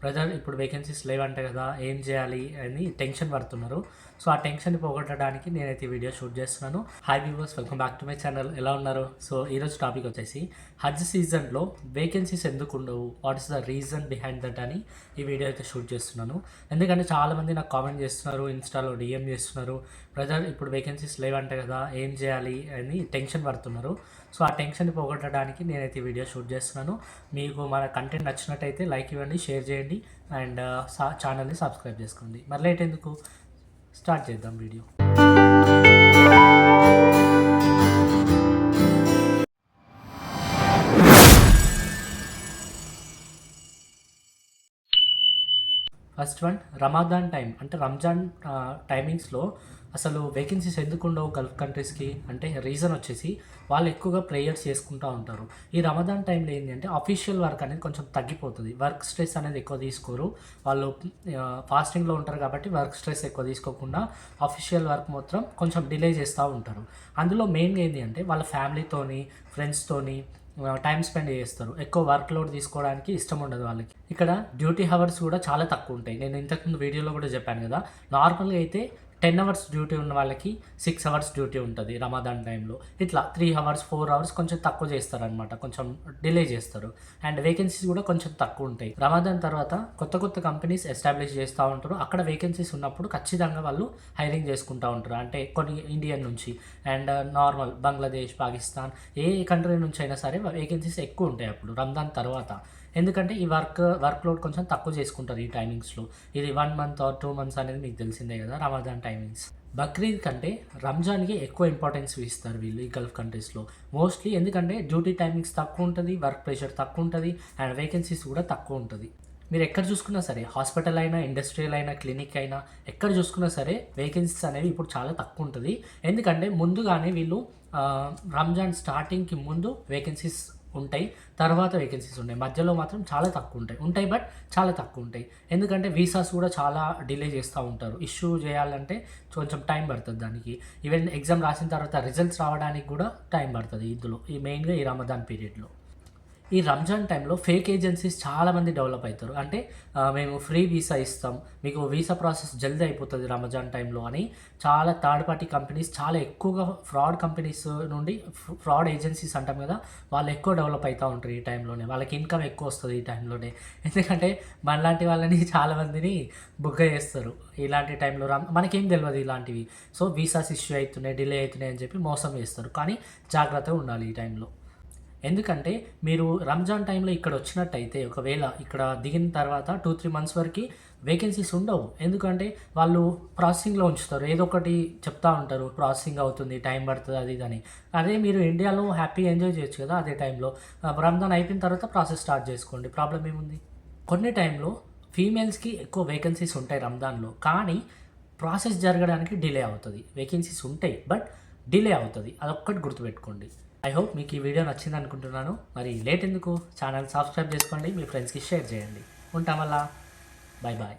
Brother ఇప్పుడు vacancies లేవంట కదా, ఏం చేయాలి అని టెన్షన్ పడుతున్నారు. సో ఆ టెన్షన్ పోగొట్టడానికి నేనైతే ఈ వీడియో షూట్ చేస్తున్నాను. Hi viewers, welcome back to my channel. ఎలా ఉన్నారు? సో ఈరోజు టాపిక్ వచ్చేసి హజ్ సీజన్లో వేకెన్సీస్ ఎందుకు ఉండవు, what is the reason behind that అని ఈ వీడియో అయితే షూట్ చేస్తున్నాను. ఎందుకంటే చాలామంది నాకు కామెంట్ చేస్తున్నారు, ఇన్స్టాలో డిఎం చేస్తున్నారు, బ్రదర్ ఇప్పుడు వేకెన్సీస్ లేవంట కదా, ఏం చేయాలి అని టెన్షన్ పడుతున్నారు. సో ఆ టెన్షన్ పోగొట్టడానికి నేనైతే ఈ వీడియో షూట్ చేస్తున్నాను. మీకు మన కంటెంట్ నచ్చినట్టయితే లైక్ ఇవ్వండి, షేర్ చేయండి అండ్ ఛానల్ని సబ్స్క్రైబ్ చేసుకోండి. మరి లేట్ ఎందుకు, స్టార్ట్ చేద్దాం video. First one, Ramadan time అంటే రంజాన్ టైమింగ్స్లో అసలు వేకెన్సీస్ ఎందుకు ఉండవు గల్ఫ్ కంట్రీస్కి అంటే రీజన్ వచ్చేసి వాళ్ళు ఎక్కువగా ప్రేయర్స్ చేసుకుంటూ ఉంటారు. ఈ రమదాన్ టైంలో ఏంటంటే అఫీషియల్ వర్క్ అనేది కొంచెం తగ్గిపోతుంది, వర్క్ స్ట్రెస్ అనేది ఎక్కువ తీసుకోరు. వాళ్ళు ఫాస్టింగ్లో ఉంటారు కాబట్టి వర్క్ స్ట్రెస్ ఎక్కువ తీసుకోకుండా అఫీషియల్ వర్క్ మొత్తం కొంచెం డిలే చేస్తూ ఉంటారు. అందులో మెయిన్గా ఏంటి అంటే వాళ్ళ ఫ్యామిలీతోని, ఫ్రెండ్స్తోని టైం స్పెండ్ చేస్తారు. ఎక్కువ వర్క్ లోడ్ తీసుకోవడానికి ఇష్టం ఉండదు వాళ్ళకి. ఇక్కడ డ్యూటీ అవర్స్ కూడా చాలా తక్కువ ఉంటాయి. నేను ఇంతకుముందు వీడియోలో కూడా చెప్పాను కదా, నార్మల్గా అయితే 10 అవర్స్ డ్యూటీ ఉన్న వాళ్ళకి 6 అవర్స్ డ్యూటీ ఉంటుంది రమాదాన్ టైంలో. ఇట్లా 3 అవర్స్ 4 అవర్స్ కొంచెం తక్కువ చేస్తారనమాట, కొంచెం డిలే చేస్తారు. అండ్ వేకెన్సీస్ కూడా కొంచెం తక్కువ ఉంటాయి. రమాదాన్ తర్వాత కొత్త కొత్త కంపెనీస్ ఎస్టాబ్లిష్ చేస్తూ ఉంటారు. అక్కడ వేకెన్సీస్ ఉన్నప్పుడు ఖచ్చితంగా వాళ్ళు హైరింగ్ చేసుకుంటూ ఉంటారు. అంటే కొన్ని ఇండియన్ నుంచి and normal Bangladesh, Pakistan, A country నుంచి అయినా సరే వేకెన్సీస్ ఎక్కువ ఉంటాయి అప్పుడు రంజాన్ తర్వాత. ఎందుకంటే ఈ వర్క్ లోడ్ కొంచెం తక్కువ చేసుకుంటారు ఈ టైమింగ్స్లో. ఇది 1 మంత్ ఆర్ 2 మంత్స్ అనేది మీకు తెలిసిందే కదా రమదాన్ టైమింగ్స్. బక్రీద్ కంటే రంజాన్కి ఎక్కువ ఇంపార్టెన్స్ ఇస్తారు వీళ్ళు ఈ గల్ఫ్ కంట్రీస్లో మోస్ట్లీ. ఎందుకంటే డ్యూటీ టైమింగ్స్ తక్కువ ఉంటుంది, వర్క్ ప్రెషర్ తక్కువ ఉంటుంది అండ్ వేకెన్సీస్ కూడా తక్కువ ఉంటుంది. మీరు ఎక్కడ చూసుకున్నా సరే, హాస్పిటల్ అయినా, ఇండస్ట్రియల్ అయినా, క్లినిక్ అయినా, ఎక్కడ చూసుకున్నా సరే వేకెన్సీస్ అనేవి ఇప్పుడు చాలా తక్కువ ఉంటుంది. ఎందుకంటే ముందుగానే వీళ్ళు రంజాన్ స్టార్టింగ్కి ముందు వేకెన్సీస్ ఉంటాయి, తర్వాత వేకెన్సీస్ ఉంటాయి. మధ్యలో మాత్రం చాలా తక్కువ ఉంటాయి బట్ చాలా తక్కువ ఉంటాయి. ఎందుకంటే వీసాస్ కూడా చాలా డిలే చేస్తూ ఉంటారు. ఇష్యూ చేయాలంటే కొంచెం టైం పడుతుంది దానికి. ఈవెన్ ఎగ్జామ్ రాసిన తర్వాత రిజల్ట్స్ రావడానికి కూడా టైం పడుతుంది ఇందులో, ఈ మెయిన్గా ఈ రమదాన్ పీరియడ్లో. ఈ రంజాన్ టైంలో ఫేక్ ఏజెన్సీస్ చాలామంది డెవలప్ అవుతారు. అంటే మేము ఫ్రీ వీసా ఇస్తాం, మీకు వీసా ప్రాసెస్ జల్దీ అయిపోతుంది రంజాన్ టైంలో అని చాలా థర్డ్ పార్టీ కంపెనీస్, చాలా ఎక్కువగా ఫ్రాడ్ కంపెనీస్ నుండి, ఫ్రాడ్ ఏజెన్సీస్ అంటాం కదా, వాళ్ళు ఎక్కువ డెవలప్ అవుతూ ఉంటారు ఈ టైంలోనే. వాళ్ళకి ఇన్కమ్ ఎక్కువ వస్తుంది ఈ టైంలోనే. ఎందుకంటే మనలాంటి వాళ్ళని చాలామందిని బుక్ చేస్తారు ఇలాంటి టైంలో. మనకేం తెలియదు ఇలాంటివి. సో వీసాస్ ఇష్యూ అవుతున్నాయి, డిలే అవుతున్నాయి అని చెప్పి మోసం చేస్తారు. కానీ జాగ్రత్తగా ఉండాలి ఈ టైంలో. ఎందుకంటే మీరు రంజాన్ టైంలో ఇక్కడ వచ్చినట్టయితే, ఒకవేళ ఇక్కడ దిగిన తర్వాత 2-3 మంత్స్ వరకు వేకెన్సీస్ ఉండవు. ఎందుకంటే వాళ్ళు ప్రాసెసింగ్లో ఉంచుతారు, ఏదో ఒకటి చెప్తా ఉంటారు, ప్రాసెసింగ్ అవుతుంది, టైం పడుతుంది, అది ఇదని. అదే మీరు ఇండియాలో హ్యాపీగా ఎంజాయ్ చేయొచ్చు కదా అదే టైంలో. రంజాన్ అయిపోయిన తర్వాత ప్రాసెస్ స్టార్ట్ చేసుకోండి, ప్రాబ్లం ఏముంది. కొన్ని టైంలో ఫీమేల్స్కి ఎక్కువ వేకెన్సీస్ ఉంటాయి రంజాన్లో, కానీ ప్రాసెస్ జరగడానికి డిలే అవుతుంది. వేకెన్సీస్ ఉంటాయి బట్ డిలే అవుతుంది, అదొక్కటి గుర్తుపెట్టుకోండి. ఐ హోప్ మీకు ఈ వీడియో నచ్చింది అనుకుంటున్నాను. మరి లేట్ ఎందుకు, ఛానల్ సబ్స్క్రైబ్ చేసుకోండి, మీ ఫ్రెండ్స్కి షేర్ చేయండి. ఉంటాం వల్ల, బాయ్ బాయ్.